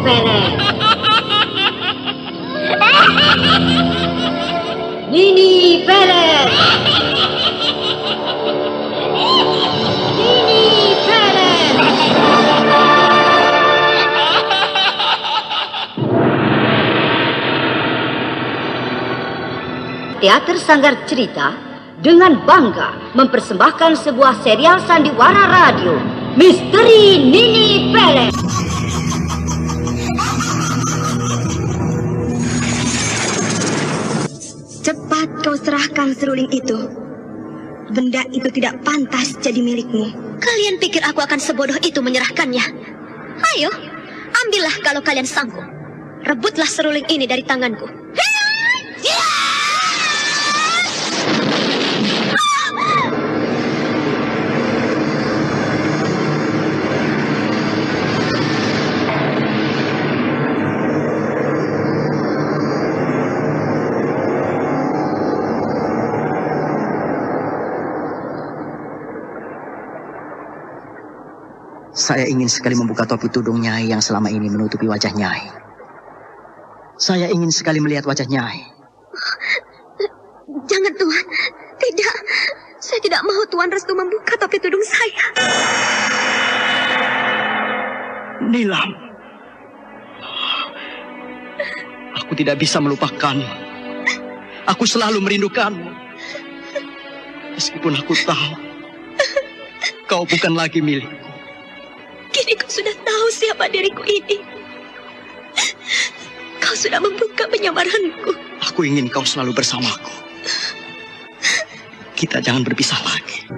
Pelet. Nini Pelet. Nini Pelet. Teater Sanggar Cerita dengan bangga mempersembahkan sebuah serial sandiwara radio, Misteri Nini Pelet. Cepat kau serahkan seruling itu. Benda itu tidak pantas jadi milikmu. Kalian pikir aku akan sebodoh itu menyerahkannya? Ayo, ambillah kalau kalian sanggup. Rebutlah seruling ini dari tanganku. Saya ingin sekali membuka topi tudung Nyai yang selama ini menutupi wajah Nyai. Saya ingin sekali melihat wajah Nyai. Jangan, Tuan. Tidak. Saya tidak mau Tuan Restu membuka topi tudung saya. Nilam. Aku tidak bisa melupakanmu. Aku selalu merindukanmu. Meskipun aku tahu kau bukan lagi milikku. Kini kau sudah tahu siapa diriku ini. Kau sudah membuka penyamaranku. Aku ingin kau selalu bersamaku. Kita jangan berpisah lagi.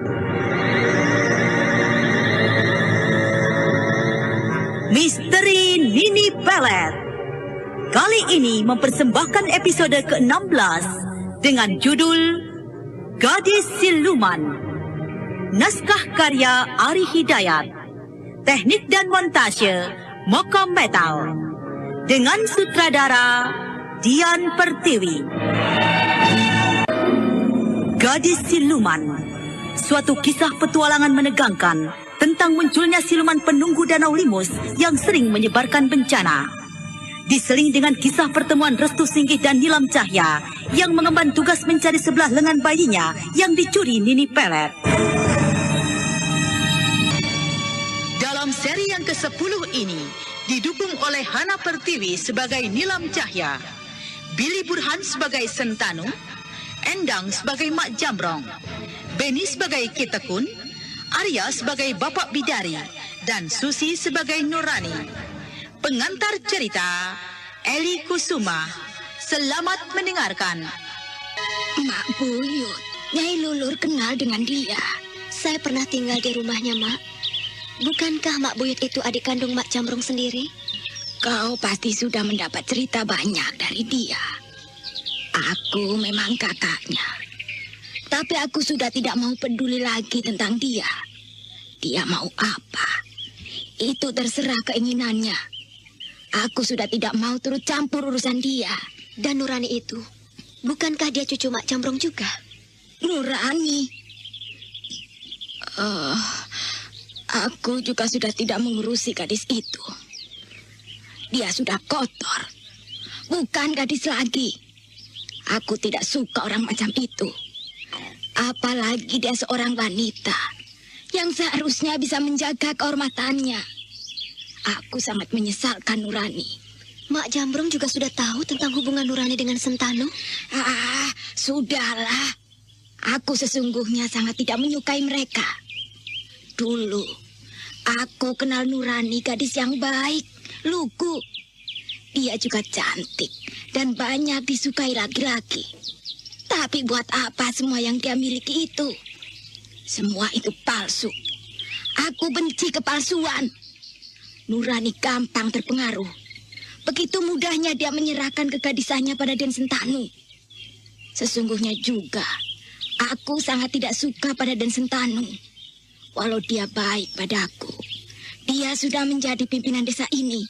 Misteri Nini Pelet. Kali ini mempersembahkan episode ke-16 dengan judul Gadis Siluman. Naskah karya Ari Hidayat. Teknik dan montase Mokam Metal. Dengan sutradara Dian Pertiwi. Gadis Siluman. Suatu kisah petualangan menegangkan tentang munculnya siluman penunggu Danau Limus yang sering menyebarkan bencana. Diseling dengan kisah pertemuan Restu Singgih dan Nilam Cahya yang mengemban tugas mencari sebelah lengan bayinya yang dicuri Nini Pelet. Dalam seri yang ke-10 ini didukung oleh Hana Pertiwi sebagai Nilam Cahya, Billy Burhan sebagai Sentanu, Endang sebagai Mak Jamrong, Beni sebagai Kitekun, Arya sebagai Bapak Bidari, dan Susi sebagai Nurani. Pengantar cerita Eli Kusuma. Selamat mendengarkan. Mak Buyut, Nyai Lulur kenal dengan dia. Saya pernah tinggal di rumahnya, Mak. Bukankah Mak Buyut itu adik kandung Mak Jamrong sendiri? Kau pasti sudah mendapat cerita banyak dari dia. Aku memang kakaknya. Tapi aku sudah tidak mau peduli lagi tentang dia. Dia mau apa? Itu terserah keinginannya. Aku sudah tidak mau turut campur urusan dia. Dan Nurani itu, bukankah dia cucu Mak Jamrong juga? Nurani? Aku juga sudah tidak mengurusi gadis itu. Dia sudah kotor. Bukan gadis lagi. Aku tidak suka orang macam itu. Apalagi dia seorang wanita yang seharusnya bisa menjaga kehormatannya. Aku sangat menyesalkan Nurani. Mak Jamrong juga sudah tahu tentang hubungan Nurani dengan Sentanu? Sudahlah. Aku sesungguhnya sangat tidak menyukai mereka. Dulu, aku kenal Nurani, gadis yang baik, lugu. Dia juga cantik dan banyak disukai laki-laki. Tapi buat apa semua yang dia miliki itu? Semua itu palsu. Aku benci kepalsuan. Nurani gampang terpengaruh. Begitu mudahnya dia menyerahkan kegadisannya pada Den Sentanu. Sesungguhnya juga, aku sangat tidak suka pada Den Sentanu. Walau dia baik padaku, dia sudah menjadi pimpinan desa ini.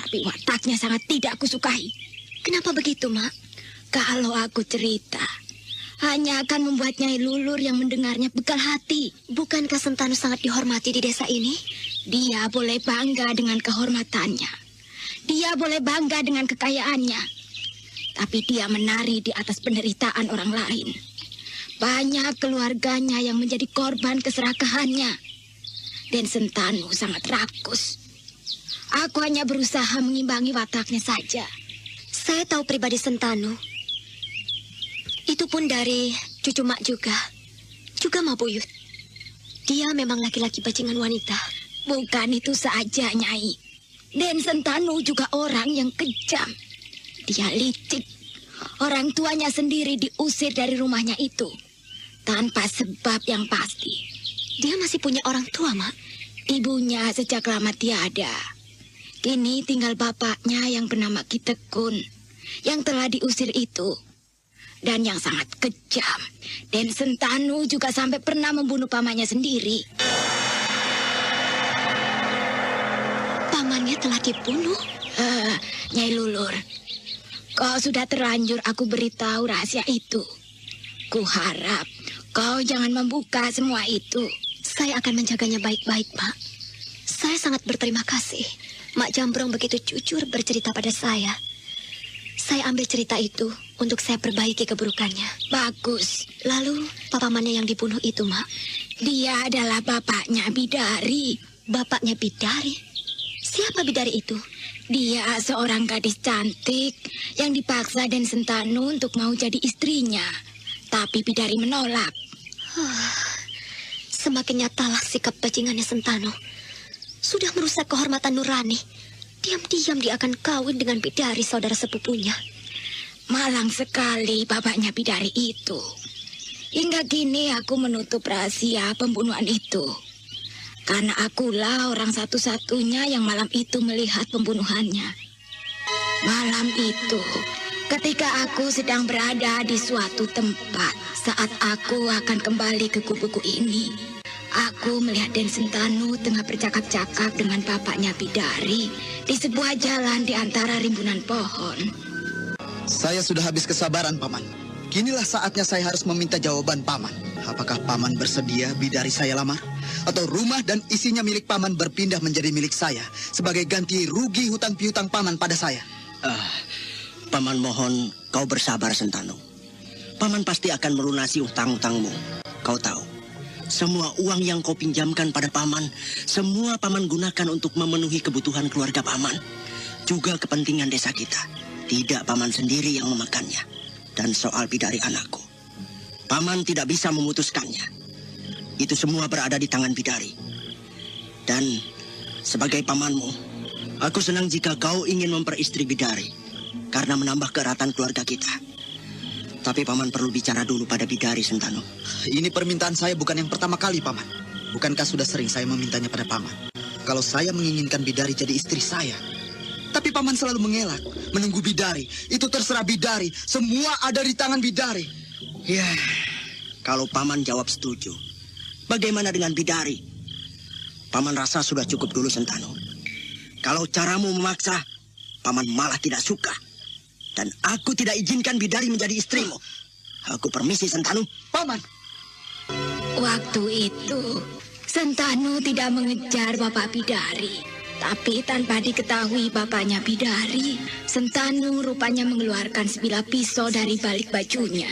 Tapi wataknya sangat tidak aku sukai. Kenapa begitu, Mak? Kalau aku cerita, hanya akan membuat Nyai Lulur yang mendengarnya bekal hati. Bukankah Sentanu sangat dihormati di desa ini? Dia boleh bangga dengan kehormatannya. Dia boleh bangga dengan kekayaannya, tapi dia menari di atas penderitaan orang lain. Banyak keluarganya yang menjadi korban keserakahannya. Dan Sentanu sangat rakus. Aku hanya berusaha mengimbangi wataknya saja. Saya tahu pribadi Sentanu. Itu pun dari cucu mak juga. Juga Mak Buyut. Dia memang laki-laki bajingan wanita. Bukan itu saja, Nyai. Dan Sentanu juga orang yang kejam. Dia licik. Orang tuanya sendiri diusir dari rumahnya itu tanpa sebab yang pasti. Dia masih punya orang tua, Mak. Ibunya sejak lama tiada. Kini tinggal bapaknya yang bernama Ki Tekun, yang telah diusir itu. Dan yang sangat kejam. Dan Sentanu juga sampai pernah membunuh pamannya sendiri. Pamannya telah dibunuh? Nyai Lulur, kau sudah terlanjur aku beritahu rahasia itu. Kuharap kau jangan membuka semua itu. Saya akan menjaganya baik-baik, Pak. Saya sangat berterima kasih. Mak Jambrong begitu jujur bercerita pada saya. Saya ambil cerita itu untuk saya perbaiki keburukannya. Bagus. Lalu, pamannya yang dibunuh itu, Mak? Dia adalah bapaknya Bidari. Bapaknya Bidari? Siapa Bidari itu? Dia seorang gadis cantik yang dipaksa Den Sentanu untuk mau jadi istrinya. Tapi Bidari menolak. Semakin nyatalah sikap bajingannya Sentanu. Sudah merusak kehormatan Nurani. Diam-diam dia akan kawin dengan Bidari, saudara sepupunya. Malang sekali bapaknya Bidari itu. Hingga kini aku menutup rahasia pembunuhan itu. Karena akulah orang satu-satunya yang malam itu melihat pembunuhannya. Malam itu, ketika aku sedang berada di suatu tempat, saat aku akan kembali ke kubuku ini, aku melihat Den Sentanu tengah bercakap-cakap dengan bapaknya Bidari di sebuah jalan di antara rimbunan pohon. Saya sudah habis kesabaran, Paman. Kinilah saatnya saya harus meminta jawaban Paman. Apakah Paman bersedia Bidari saya lamar? Atau rumah dan isinya milik Paman berpindah menjadi milik saya sebagai ganti rugi hutang piutang Paman pada saya? Paman mohon kau bersabar, Sentanu. Paman pasti akan melunasi utang-utangmu. Kau tahu, semua uang yang kau pinjamkan pada Paman, semua Paman gunakan untuk memenuhi kebutuhan keluarga Paman. Juga kepentingan desa kita. Tidak Paman sendiri yang memakannya. Dan soal Bidari anakku, Paman tidak bisa memutuskannya. Itu semua berada di tangan Bidari. Dan sebagai pamanmu, aku senang jika kau ingin memperistri Bidari karena menambah keeratan keluarga kita. Tapi Paman perlu bicara dulu pada Bidari, Sentanu. Ini permintaan saya bukan yang pertama kali, Paman. Bukankah sudah sering saya memintanya pada Paman? Kalau saya menginginkan Bidari jadi istri saya. Tapi Paman selalu mengelak, menunggu Bidari. Itu terserah Bidari. Semua ada di tangan Bidari. Ya, kalau Paman jawab setuju, bagaimana dengan Bidari? Paman rasa sudah cukup dulu, Sentanu. Kalau caramu memaksa, Paman malah tidak suka. Dan aku tidak izinkan Bidari menjadi istrimu. Aku permisi, Sentanu. Paman! Waktu itu, Sentanu tidak mengejar bapak Bidari. Tapi tanpa diketahui bapaknya Bidari, Sentanu rupanya mengeluarkan sebilah pisau dari balik bajunya.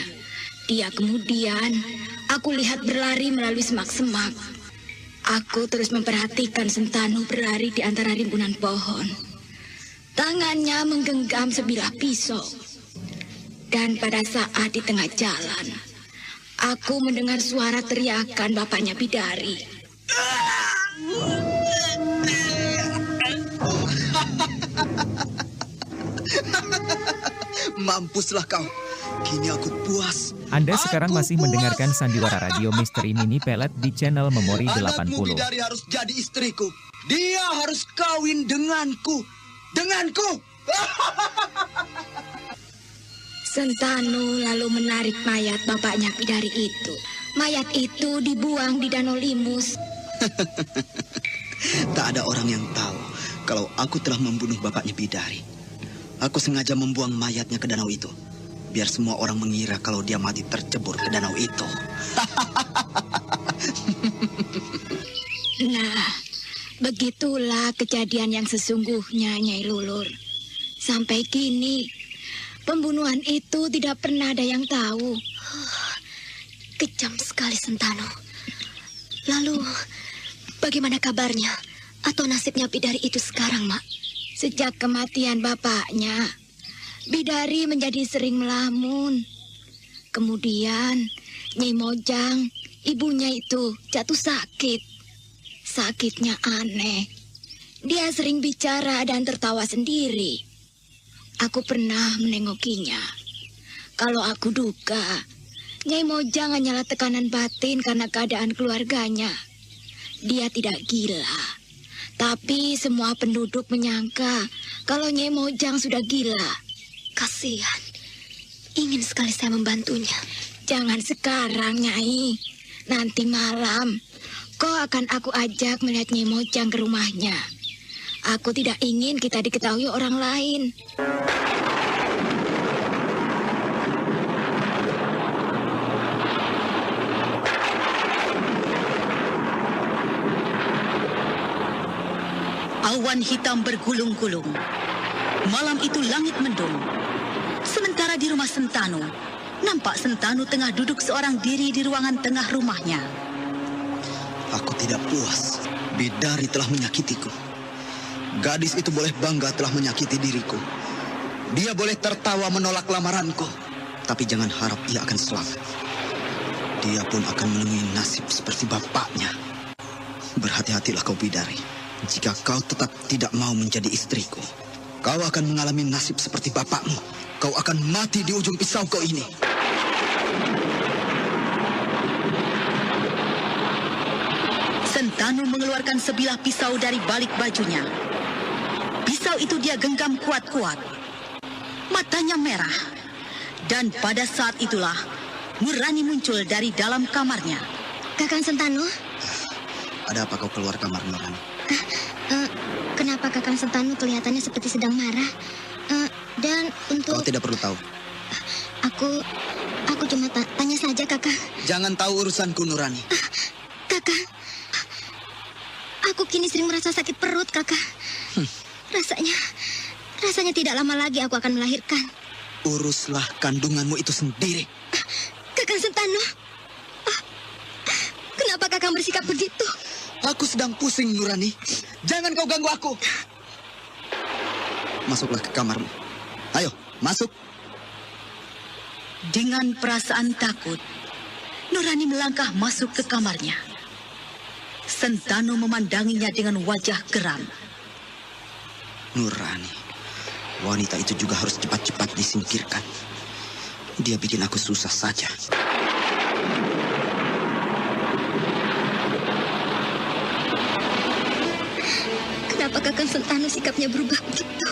Dia kemudian, aku lihat berlari melalui semak-semak. Aku terus memperhatikan Sentanu berlari di antara rimbunan pohon. Tangannya menggenggam sebilah pisau. Dan pada saat di tengah jalan, aku mendengar suara teriakan bapaknya Bidari. Mampuslah kau. Kini aku puas. Anda sekarang masih mendengarkan Sandiwara Radio Misteri Mini Pelet di channel Memori 80. Anakmu Bidari harus jadi istriku. Dia harus kawin denganku. Denganku! Sentanu lalu menarik mayat bapaknya Bidari itu. Mayat itu dibuang di Danau Limus. Tak ada orang yang tahu kalau aku telah membunuh bapaknya Bidari. Aku sengaja membuang mayatnya ke danau itu, biar semua orang mengira kalau dia mati tercebur ke danau itu. Nah, Begitulah kejadian yang sesungguhnya, Nyai Lulur. Sampai kini, pembunuhan itu tidak pernah ada yang tahu. Kejam sekali Sentanu. Lalu, bagaimana kabarnya atau nasibnya Bidari itu sekarang, Mak? Sejak kematian bapaknya, Bidari menjadi sering melamun. Kemudian, Nyai Mojang, ibunya itu jatuh sakit. Sakitnya aneh. Dia sering bicara dan tertawa sendiri. Aku pernah menengokinya. Kalau aku duga, Nyai Mojang hanyalah tekanan batin karena keadaan keluarganya. Dia tidak gila. Tapi semua penduduk menyangka kalau Nyai Mojang sudah gila. Kasihan. Ingin sekali saya membantunya. Jangan sekarang, Nyai. Nanti malam, kau akan aku ajak melihat Nyai Mojang ke rumahnya. Aku tidak ingin kita diketahui orang lain. Awan hitam bergulung-gulung. Malam itu langit mendung. Sementara di rumah Sentanu, nampak Sentanu tengah duduk seorang diri di ruangan tengah rumahnya. Aku tidak puas. Bidari telah menyakitiku. Gadis itu boleh bangga telah menyakiti diriku. Dia boleh tertawa menolak lamaranku. Tapi jangan harap ia akan selamat. Dia pun akan menemui nasib seperti bapaknya. Berhati-hatilah kau, Bidari. Jika kau tetap tidak mau menjadi istriku, kau akan mengalami nasib seperti bapakmu. Kau akan mati di ujung pisau kau ini. Sentanu mengeluarkan sebilah pisau dari balik bajunya. Pisau itu dia genggam kuat-kuat. Matanya merah. Dan pada saat itulah, Nurani muncul dari dalam kamarnya. Kakang Sentanu? Ada apa kau keluar kamar, Nurani? Kenapa Kakang Sentanu kelihatannya seperti sedang marah? Dan untuk... Kau tidak perlu tahu. Aku cuma tanya saja, Kakang. Jangan tahu urusanku, Nurani. Kakang, aku kini sering merasa sakit perut, Kakang. Rasanya tidak lama lagi aku akan melahirkan. Uruslah kandunganmu itu sendiri. Kakang Sentanu, kenapa Kakang bersikap begitu? Aku sedang pusing, Nurani. Jangan kau ganggu aku. Masuklah ke kamarmu. Ayo, masuk. Dengan perasaan takut, Nurani melangkah masuk ke kamarnya. Sentanu memandanginya dengan wajah geram. Nurani, wanita itu juga harus cepat-cepat disingkirkan. Dia bikin aku susah saja. Kenapa Kakang Sentanu sikapnya berubah begitu?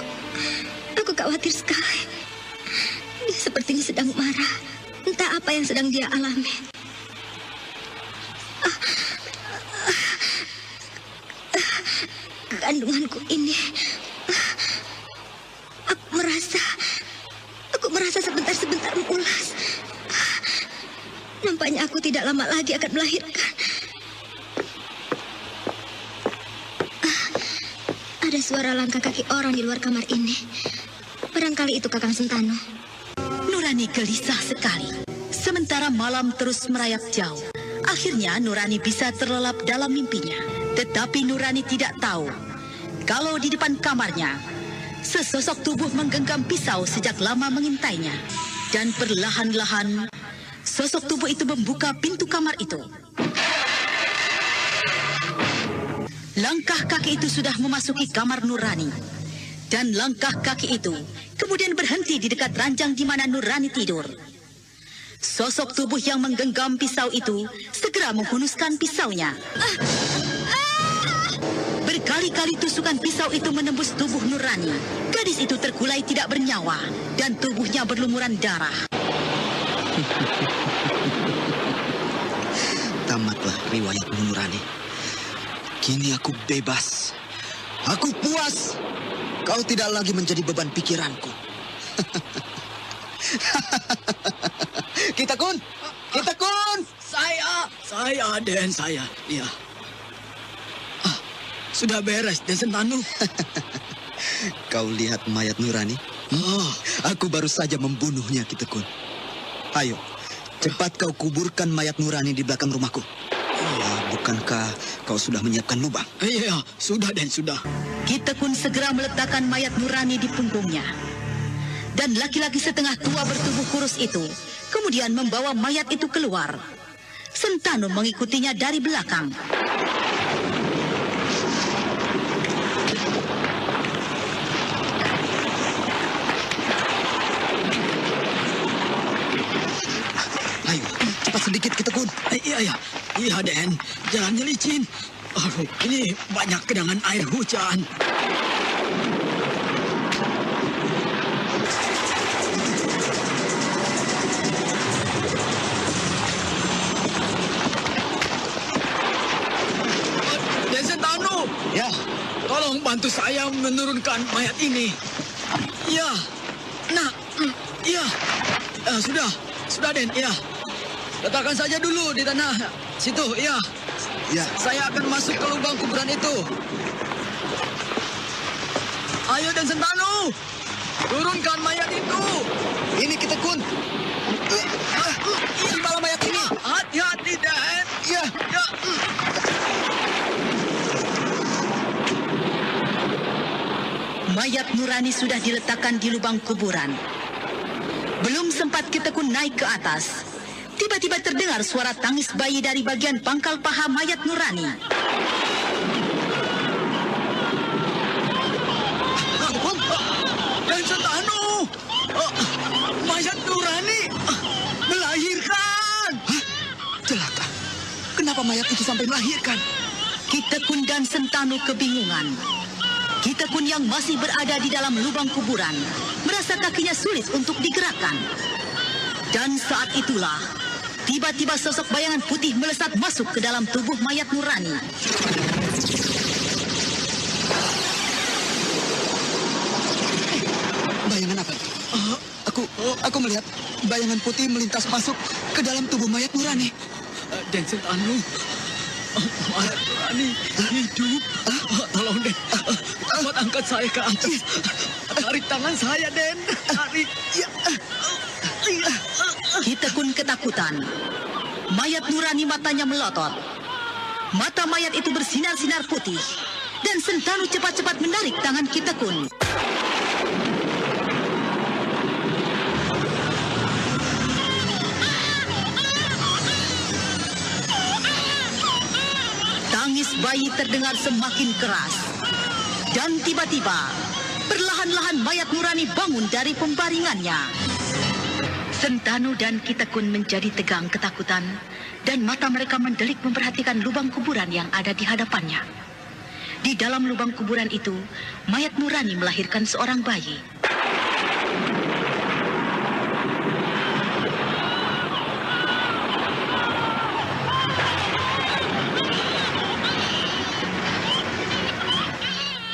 Aku khawatir sekali. Dia sepertinya sedang marah. Entah apa yang sedang dia alami. Kandunganku ini, aku merasa sebentar-sebentar mengulas. Nampaknya aku tidak lama lagi akan melahirkan. Ada suara langkah kaki orang di luar kamar ini. Barangkali itu Kakang Sentanu. Nurani gelisah sekali. Sementara malam terus merayap jauh. Akhirnya Nurani bisa terlelap dalam mimpinya. Tetapi Nurani tidak tahu kalau di depan kamarnya sesosok tubuh menggenggam pisau sejak lama mengintainya. Dan perlahan-lahan sosok tubuh itu membuka pintu kamar itu. Langkah kaki itu sudah memasuki kamar Nurani. Dan langkah kaki itu kemudian berhenti di dekat ranjang di mana Nurani tidur. Sosok tubuh yang menggenggam pisau itu segera menghunuskan pisaunya. Berkali-kali tusukan pisau itu menembus tubuh Nurani. Gadis itu terkulai tidak bernyawa dan tubuhnya berlumuran darah. Tamatlah riwayatmu, Nurani. Kini aku bebas. Aku puas. Kau tidak lagi menjadi beban pikiranku. Kita Kun. Saya Den, saya. Iya. sudah beres, Den Sentanu. Kau lihat mayat Nurani? Aku baru saja membunuhnya, Ki Tekun. Ayo, cepat kau kuburkan mayat Nurani di belakang rumahku. Bukankah kau sudah menyiapkan lubang? Iya, sudah Den, sudah. Ki Tekun segera meletakkan mayat Nurani di punggungnya. Dan laki-laki setengah tua bertubuh kurus itu kemudian membawa mayat itu keluar. Sentanu mengikutinya dari belakang. Ayo, cepat sedikit, Ki Tekun. Iya Den, jalannya licin. Aduh, ini banyak genangan air hujan. Den Sentanu, Ya, tolong bantu saya menurunkan mayat ini. Ya, nah, iya. Sudah Den, iya. Letakkan saja dulu di tanah situ, iya. ya. Saya akan masuk ke lubang kuburan itu. Ayo Den Sentanu, turunkan mayat itu. Ini, Ki Tekun. Di mana mayat ini? Hati-hati Den. Ya. Ya. Mayat Nurani sudah diletakkan di lubang kuburan. Belum sempat Ki Tekun naik ke atas, tiba-tiba terdengar suara tangis bayi dari bagian pangkal paha mayat Nurani. Den Sentanu, mayat Nurani melahirkan. Celaka. Kenapa mayat itu sampai melahirkan? Ki Tekun dan Sentanu kebingungan. Ki Tekun yang masih berada di dalam lubang kuburan merasa kakinya sulit untuk digerakkan. Dan saat itulah tiba-tiba sosok bayangan putih melesat masuk ke dalam tubuh mayat Nurani. Bayangan apa? Aku melihat bayangan putih melintas masuk ke dalam tubuh mayat Nurani. Den Sentanu, mayat Nurani hidup. Tolong Den, cepat angkat saya ke atas. Tarik tangan saya Den, tarik. Ki Tekun ketakutan. Mayat Nurani matanya melotot. Mata mayat itu bersinar-sinar putih. Dan Sentanu cepat-cepat menarik tangan Ki Tekun. Tangis bayi terdengar semakin keras. Dan tiba-tiba, perlahan-lahan mayat Nurani bangun dari pembaringannya. Sentanu dan Ki Tekun menjadi tegang ketakutan dan mata mereka mendelik memperhatikan lubang kuburan yang ada di hadapannya. Di dalam lubang kuburan itu, mayat Nurani melahirkan seorang bayi.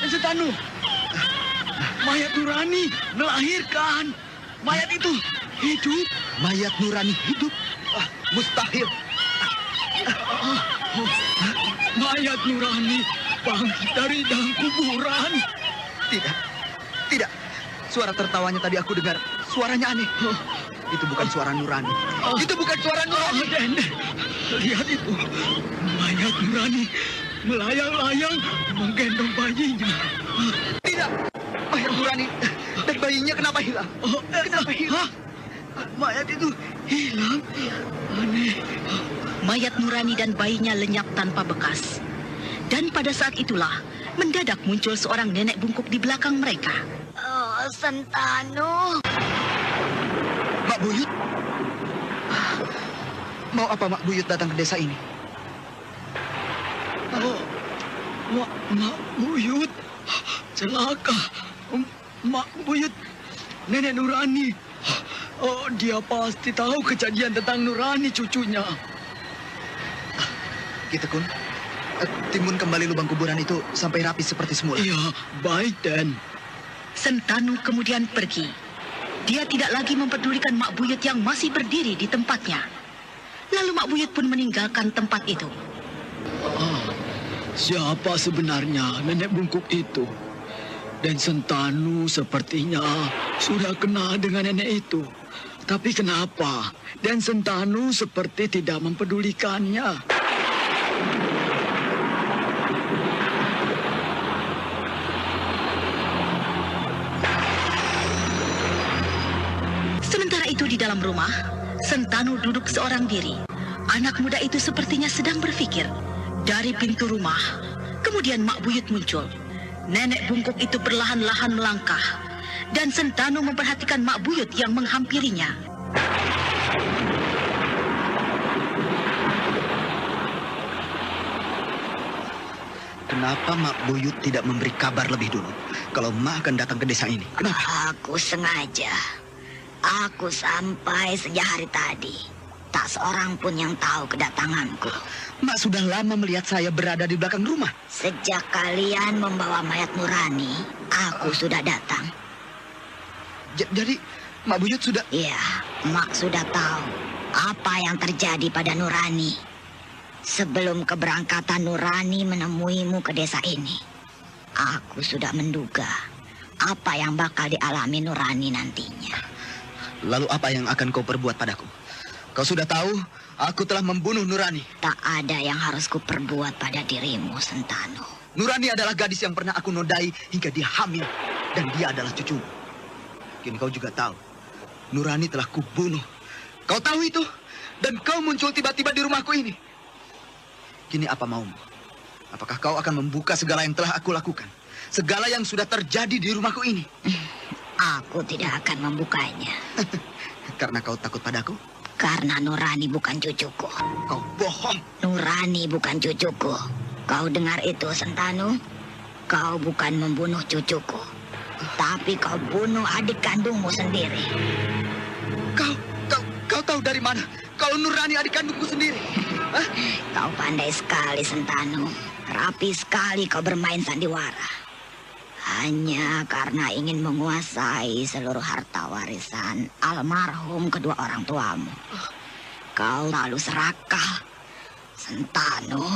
Sentanu, mayat Nurani melahirkan. Mayat itu hidup. Mayat Nurani hidup? Mustahil. Mayat Nurani bangkit dari dalam kuburan. Tidak. Suara tertawanya tadi aku dengar. Suaranya aneh. Itu bukan suara Nurani. Itu bukan suara Nurani. Den, lihat itu. Mayat Nurani melayang-layang menggendong bayinya. Tidak. Mayat Nurani dan bayinya kenapa hilang? Kenapa hilang? Mayat itu hilang. Aneh. Mayat Nurani dan bayinya lenyap tanpa bekas. Dan pada saat itulah, mendadak muncul seorang nenek bungkuk di belakang mereka. Oh, Sentanu. Mak Buyut? Mau apa Mak Buyut datang ke desa ini? Mak Buyut celaka. Mak Buyut, Nenek Nurani. Oh, dia pasti tahu kejadian tentang Nurani cucunya. Ki Tekun, timbun kembali lubang kuburan itu sampai rapi seperti semula. Iya, baik Den. Sentanu kemudian pergi. Dia tidak lagi mempedulikan Mak Buyut yang masih berdiri di tempatnya. Lalu Mak Buyut pun meninggalkan tempat itu. Siapa sebenarnya nenek bungkuk itu? Dan Sentanu sepertinya sudah kenal dengan nenek itu. Tapi kenapa Dan Sentanu seperti tidak mempedulikannya? Sementara itu di dalam rumah, Sentanu duduk seorang diri. Anak muda itu sepertinya sedang berpikir. Dari pintu rumah, kemudian Mak Buyut muncul. Nenek bungkuk itu perlahan-lahan melangkah, dan Sentanu memperhatikan Mak Buyut yang menghampirinya. Kenapa Mak Buyut tidak memberi kabar lebih dulu kalau Mak akan datang ke desa ini? Kenapa? Aku sengaja. Aku sampai sejak hari tadi. Tak seorang pun yang tahu kedatanganku. Mak sudah lama melihat saya berada di belakang rumah. Sejak kalian membawa mayat Nurani, aku sudah datang. Jadi Mak Buyut sudah... Iya, Mak sudah tahu apa yang terjadi pada Nurani. Sebelum keberangkatan Nurani menemuimu ke desa ini, aku sudah menduga apa yang bakal dialami Nurani nantinya. Lalu apa yang akan kau perbuat padaku? Kau sudah tahu, aku telah membunuh Nurani. Tak ada yang harus kuperbuat pada dirimu, Sentanu. Nurani adalah gadis yang pernah aku nodai hingga dia hamil. Dan dia adalah cucumu. Kini kau juga tahu, Nurani telah kubunuh. Kau tahu itu? Dan kau muncul tiba-tiba di rumahku ini. Kini apa maumu? Apakah kau akan membuka segala yang telah aku lakukan? Segala yang sudah terjadi di rumahku ini? Aku tidak akan membukanya. Karena kau takut padaku? Karena Nurani bukan cucuku. Kau bohong. Nurani bukan cucuku. Kau dengar itu, Sentanu? Kau bukan membunuh cucuku, tapi kau bunuh adik kandungmu sendiri. Kau tahu dari mana? Kalau Nurani adik kandungku sendiri. Hah? Kau pandai sekali, Sentanu. Rapi sekali kau bermain sandiwara. Hanya karena ingin menguasai seluruh harta warisan almarhum kedua orang tuamu. Kau lalu serakah. Sentanu,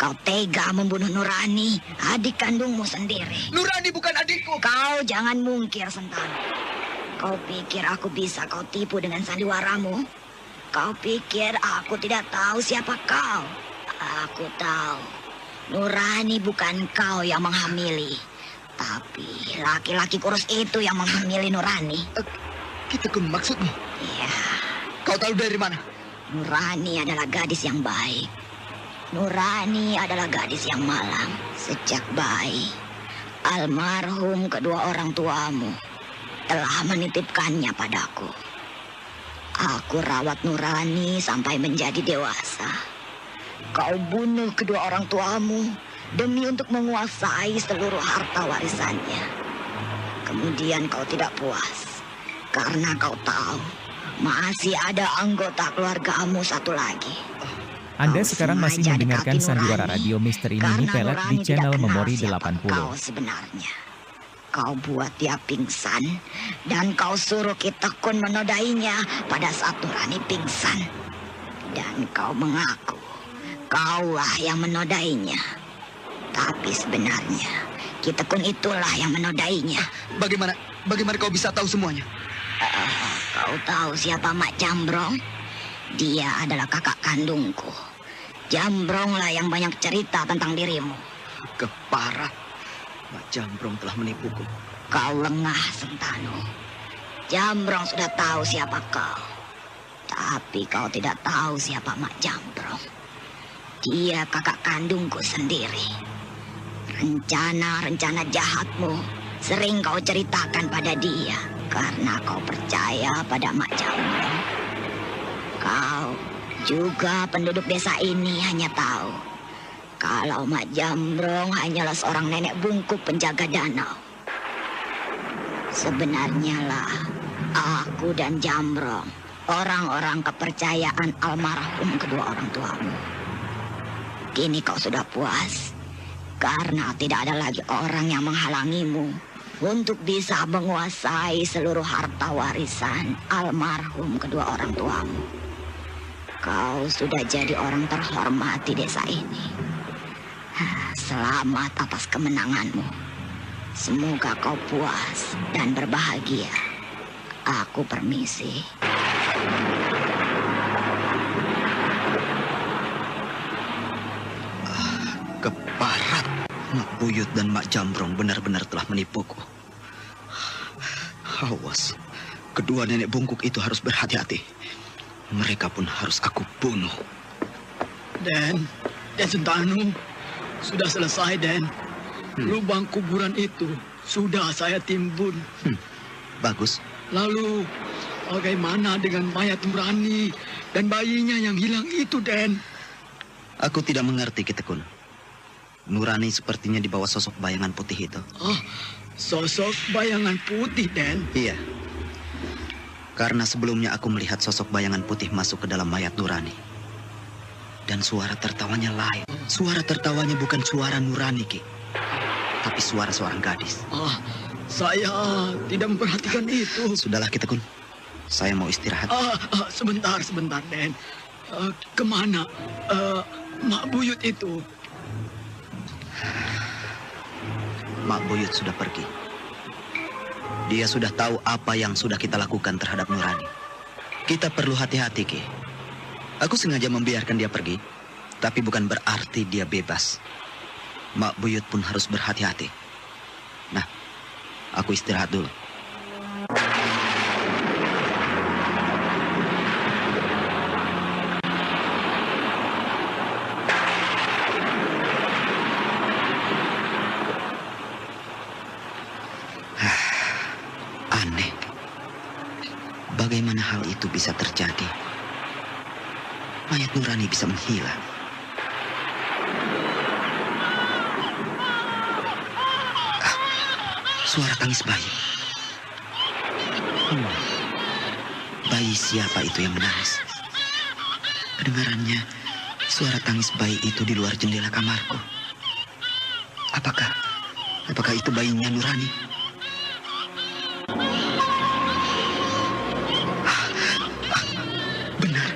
kau tega membunuh Nurani, adik kandungmu sendiri. Nurani bukan adikku. Kau jangan mungkir, Sentanu. Kau pikir aku bisa kau tipu dengan sandiwaramu? Kau pikir aku tidak tahu siapa kau? Aku tahu. Nurani bukan kau yang menghamili, tapi laki-laki kurus itu yang menghamili Nurani. Gitu kan maksudmu? Iya. Kau tahu dari mana? Nurani adalah gadis yang baik. Nurani adalah gadis yang malang. Sejak bayi, almarhum kedua orang tuamu telah menitipkannya padaku. Aku rawat Nurani sampai menjadi dewasa. Kau bunuh kedua orang tuamu demi untuk menguasai seluruh harta warisannya. Kemudian kau tidak puas karena kau tahu masih ada anggota keluargamu satu lagi. Anda Kau sekarang masih sengaja mendengarkan dekati Sandiwara Nurani Radio Misteri karena Mini Pelet di Nurani channel tidak kenal Memori siapa 80. Kau sebenarnya. Kau buat dia pingsan dan kau suruh Kitekun menodainya pada saat Nurani pingsan. Dan kau mengaku kaulah yang menodainya. Tapi sebenarnya Kitekun itulah yang menodainya. Bagaimana kau bisa tahu semuanya? Kau tahu siapa Mak Jambrong? Dia adalah kakak kandungku. Jambronglah yang banyak cerita tentang dirimu. Keparat. Mak Jambrong telah menipuku. Kau lengah, Sentanu. Jambrong sudah tahu siapa kau. Tapi kau tidak tahu siapa Mak Jambrong. Dia kakak kandungku sendiri. Rencana-rencana jahatmu sering kau ceritakan pada dia karena kau percaya pada Mak Jambrong. Kau juga penduduk desa ini hanya tahu kalau Mak Jambrong hanyalah seorang nenek bungkuk penjaga danau. Sebenarnya lah, aku dan Jambrong orang-orang kepercayaan almarhum kedua orang tuamu. Kini kau sudah puas karena tidak ada lagi orang yang menghalangimu untuk bisa menguasai seluruh harta warisan almarhum kedua orang tuamu. Kau sudah jadi orang terhormat di desa ini. Selamat atas kemenanganmu. Semoga kau puas dan berbahagia. Aku permisi. Keparat. Mak Buyut dan Mak Jambrong benar-benar telah menipuku. Awas. Kedua nenek bungkuk itu harus berhati-hati. Mereka pun harus aku bunuh. Dan Sentanu, sudah selesai, Den. Lubang kuburan itu sudah saya timbun. Bagus. Lalu, bagaimana dengan mayat Nurani dan bayinya yang hilang itu, Den? Aku tidak mengerti, Ki Tekun. Nurani sepertinya di bawah sosok bayangan putih itu. Oh, sosok bayangan putih, Den? Iya. Karena sebelumnya aku melihat sosok bayangan putih masuk ke dalam mayat Nurani. Dan suara tertawanya lain. Suara tertawanya bukan suara Nurani, Ki. Tapi suara seorang gadis. Saya tidak memperhatikan itu. Sudahlah, Ki Tekun. Saya mau istirahat. Sebentar, Den. Kemana Mak Buyut itu? Mak Buyut sudah pergi. Dia sudah tahu apa yang sudah kita lakukan terhadap Nurani. Kita perlu hati-hati, Ki. Aku sengaja membiarkan dia pergi, tapi bukan berarti dia bebas. Mak Buyut pun harus berhati-hati. Nah, aku istirahat dulu. Aneh. Bagaimana hal itu bisa terjadi? Mayat Nurani bisa menghilang. Suara tangis bayi. Bayi siapa itu yang menangis? Kedengarannya suara tangis bayi itu di luar jendela kamarku. Apakah itu bayinya Nurani? Benar.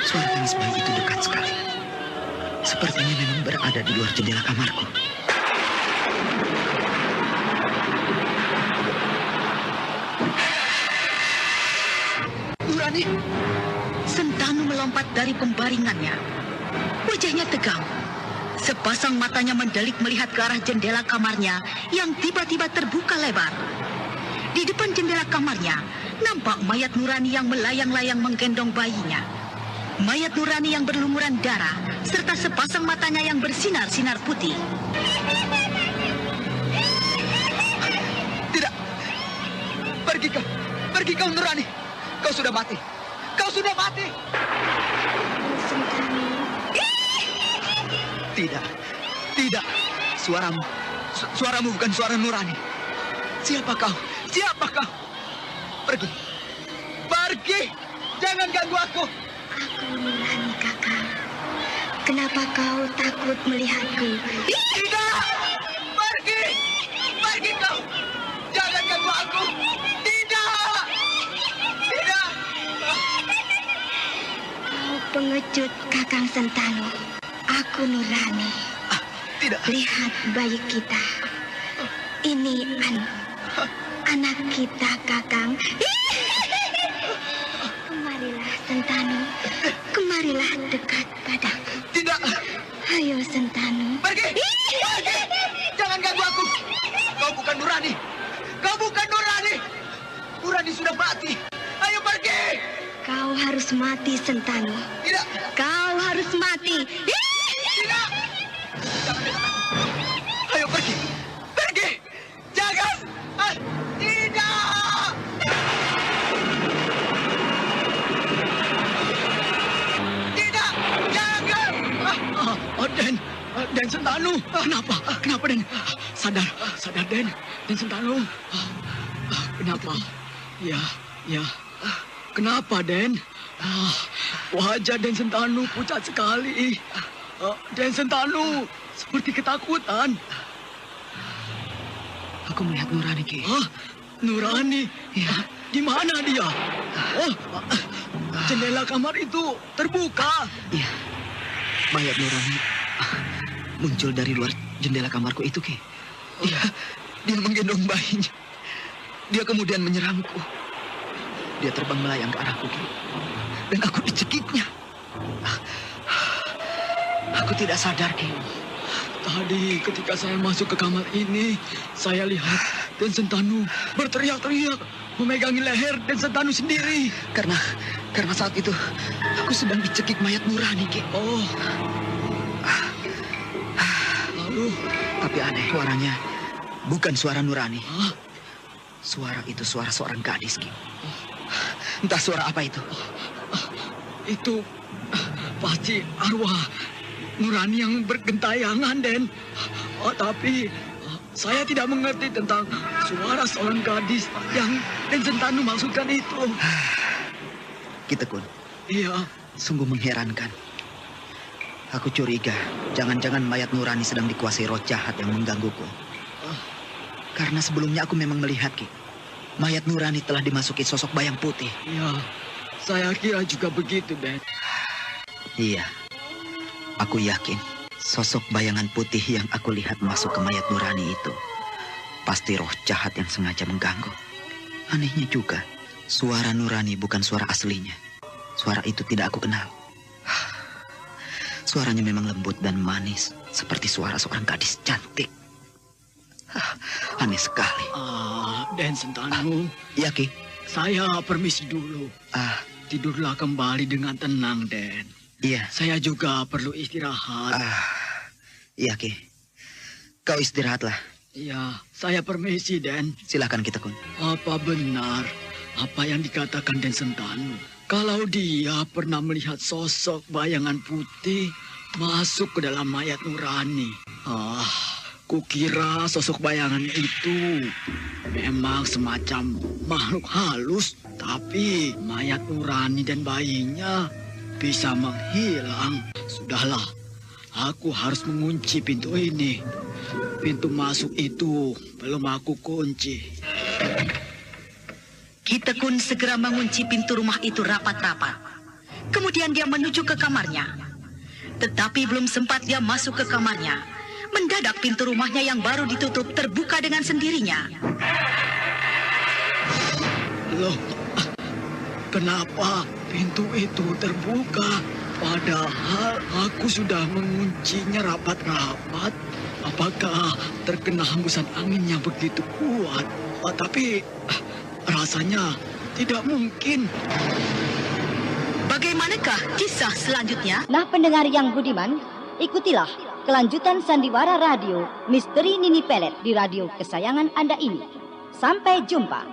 Suara tangis bayi itu dekat sekali. Sepertinya memang berada di luar jendela kamarku. Nurani, Sentanu melompat dari pembaringannya. Wajahnya tegang. Sepasang matanya mendelik melihat ke arah jendela kamarnya yang tiba-tiba terbuka lebar. Di depan jendela kamarnya, nampak mayat Nurani yang melayang-layang menggendong bayinya. Mayat Nurani yang berlumuran darah, serta sepasang matanya yang bersinar-sinar putih. Tidak. Pergi kau Nurani. Kau sudah mati. Tidak. Suaramu bukan suara Nurani. Siapa kau? Pergi. Jangan ganggu aku. Aku Nurani, Kakang. Kenapa kau takut melihatku? Tidak. Pergi kau. Jangan ganggu aku. Tidak. Kau pengecut, Kakang Sentanu. Aku Nurani. Tidak. Lihat bayi kita. Ini anak kita, Kakang. Kemarilah, Sentanu. Kemarilah dekat padaku. Tidak. Ayo, Sentanu. Pergi. Jangan ganggu aku. Kau bukan Nurani. Nurani sudah mati. Ayo pergi. Kau harus mati, Sentanu. Tidak. Kau harus mati. Tidak. Ayo pergi. Jangan. Tidak. Tidak. Jangan. Den Sentanu, kenapa Den? Sadar Den Sentanu. Kenapa? Ya. Kenapa Den? Wajah Den Sentanu pucat sekali. Den Sentanu seperti ketakutan. Aku melihat Nurani, Ki. Nurani? Ya. Di mana dia? Jendela kamar itu terbuka. Iya. Mayat Nurani muncul dari luar jendela kamarku itu, Ki. Dia menggendong bayinya. Dia kemudian menyerangku. Dia terbang melayang ke arahku, Ki. Dan aku dicekiknya. Aku tidak sadar, Ki. Tadi ketika saya masuk ke kamar ini, saya lihat Den Sentanu berteriak-teriak, memegangi leher Den Sentanu sendiri. Karena saat itu aku sedang dicekik mayat Nurani, Ki. Oh. Lalu, tapi aneh, suaranya bukan suara Nurani. Hah? Suara itu suara seorang gadis, Ki. Entah suara apa itu. Itu pasti arwah Nurani yang bergentayangan, Den. Tapi saya tidak mengerti tentang suara seorang gadis yang Den Sentanu maksudkan itu. Kitekun. Iya. Sungguh mengherankan. Aku curiga, jangan-jangan mayat Nurani sedang dikuasai roh jahat yang menggangguku. Karena sebelumnya aku memang melihat, Ki. Mayat Nurani telah dimasuki sosok bayang putih. Iya, saya kira juga begitu, Den. Iya. Aku yakin sosok bayangan putih yang aku lihat masuk ke mayat Nurani itu pasti roh jahat yang sengaja mengganggu. Anehnya juga, suara Nurani bukan suara aslinya. Suara itu tidak aku kenal. Suaranya memang lembut dan manis, seperti suara seorang gadis cantik. Aneh sekali. Den Sentanu. Iya, Ki. Saya permisi dulu. Tidurlah kembali dengan tenang, Den. Iya. Saya juga perlu istirahat. Iya, Ki. Kau istirahatlah. Iya, saya permisi, Den. Silakan, Kitekun. Apa benar apa yang dikatakan Den Sentanu? Kalau dia pernah melihat sosok bayangan putih masuk ke dalam mayat Nurani. Kukira sosok bayangan itu memang semacam makhluk halus. Tapi mayat Nurani dan bayinya bisa menghilang. Sudahlah, aku harus mengunci pintu ini. Pintu masuk itu belum aku kunci. Kitekun segera mengunci pintu rumah itu rapat-rapat. Kemudian dia menuju ke kamarnya. Tetapi belum sempat dia masuk ke kamarnya, mendadak pintu rumahnya yang baru ditutup terbuka dengan sendirinya. Loh, kenapa pintu itu terbuka? Padahal aku sudah menguncinya rapat-rapat. Apakah terkena hembusan angin yang begitu kuat? Tapi rasanya tidak mungkin. Bagaimanakah kisah selanjutnya? Nah, pendengar yang budiman, ikutilah kelanjutan sandiwara radio Misteri Nini Pelet di radio kesayangan Anda ini. Sampai jumpa.